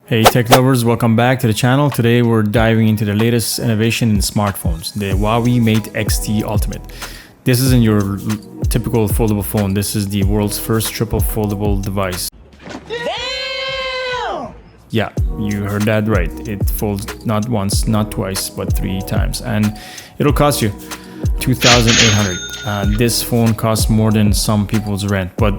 Hey tech lovers, welcome back to the channel. Today we're diving into the latest innovation in smartphones, the Huawei Mate XT Ultimate. This isn't your typical foldable phone. This is the world's first triple foldable device. Damn! Yeah, you heard that right. It folds not once, not twice, but 3 times. And it'll cost you $2,800. This phone costs more than some people's rent, but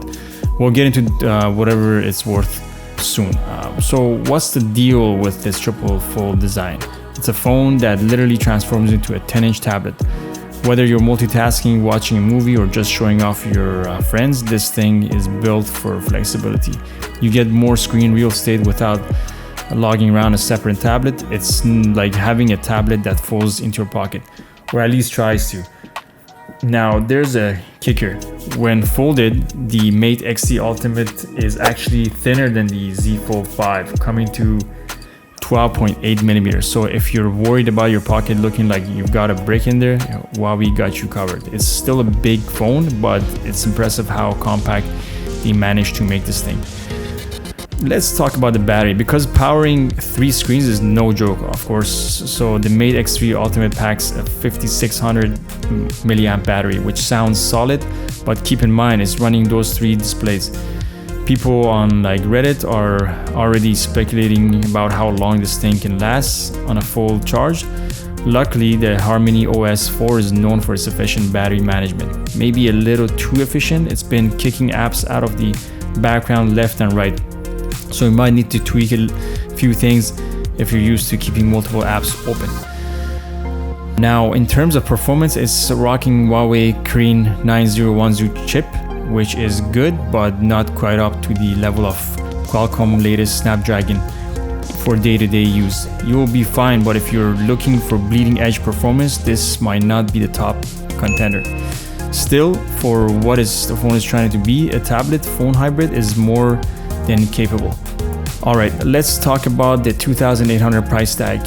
we'll get into whatever it's worth soon. So what's the deal with this triple fold design? It's a phone that literally transforms into a 10-inch tablet. Whether you're multitasking, watching a movie, or just showing off your friends, this thing is built for flexibility. You get more screen real estate without logging around a separate tablet. It's like having a tablet that folds into your pocket, or at least tries to. Now, there's a kicker. When folded, the Mate XT Ultimate is actually thinner than the Z Fold 5, coming to 12.8 millimeters. So if you're worried about your pocket looking like you've got a brick in there, Huawei got you covered. It's still a big phone, but it's impressive how compact they managed to make this thing. Let's talk about the battery, because powering 3 screens is no joke, of course. So the Mate XT Ultimate packs a 5600 milliamp battery, which sounds solid, but keep in mind it's running those 3 displays. People on like Reddit are already speculating about how long this thing can last on a full charge. Luckily, the HarmonyOS 4 is known for its efficient battery management. Maybe a little too efficient. It's been kicking apps out of the background left and right. So you might need to tweak a few things if you're used to keeping multiple apps open. Now, in terms of performance, it's rocking Huawei Kirin 9010 chip, which is good, but not quite up to the level of Qualcomm latest Snapdragon for day-to-day use. You'll be fine, but if you're looking for bleeding edge performance, this might not be the top contender. Still, for what the phone is trying to be, a tablet phone hybrid is more than capable. Alright, let's talk about the $2,800 price tag.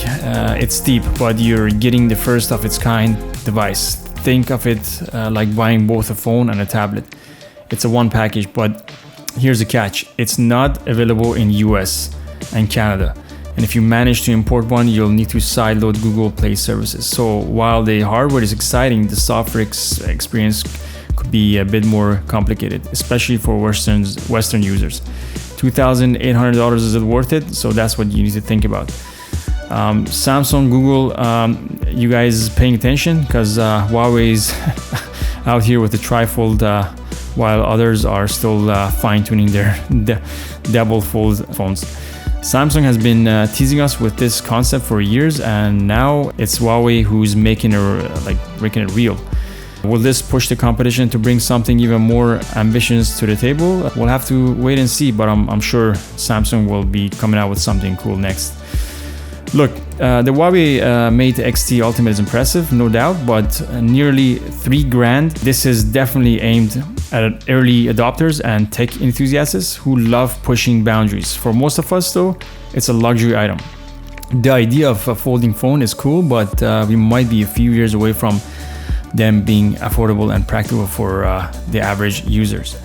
It's steep, but you're getting the first of its kind device. Think of it like buying both a phone and a tablet. It's a one package, but here's the catch. It's not available in US and Canada. And if you manage to import one, you'll need to sideload Google Play services. So while the hardware is exciting, the software experience could be a bit more complicated, especially for Western users. $2,800, is it worth it? So that's what you need to think about. Samsung, Google, you guys paying attention? Because Huawei's out here with the trifold, while others are still fine-tuning their double fold phones. Samsung has been teasing us with this concept for years, and now it's Huawei who's making it real. Will this push the competition to bring something even more ambitious to the table? We'll have to wait and see, but I'm sure Samsung will be coming out with something cool next. Look, the Huawei Mate XT Ultimate is impressive, no doubt, but nearly $3,000. This is definitely aimed at early adopters and tech enthusiasts who love pushing boundaries. For most of us, though, it's a luxury item. The idea of a folding phone is cool, but we might be a few years away from them being affordable and practical for the average users.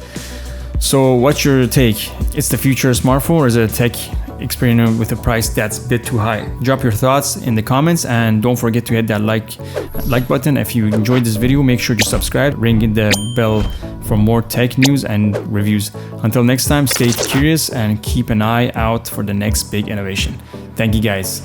So what's your take? It's the future smartphone, or is it a tech experiment with a price that's a bit too high? Drop your thoughts in the comments, and don't forget to hit that like button. If you enjoyed this video, make sure to subscribe, ring the bell for more tech news and reviews. Until next time, stay curious and keep an eye out for the next big innovation. Thank you guys.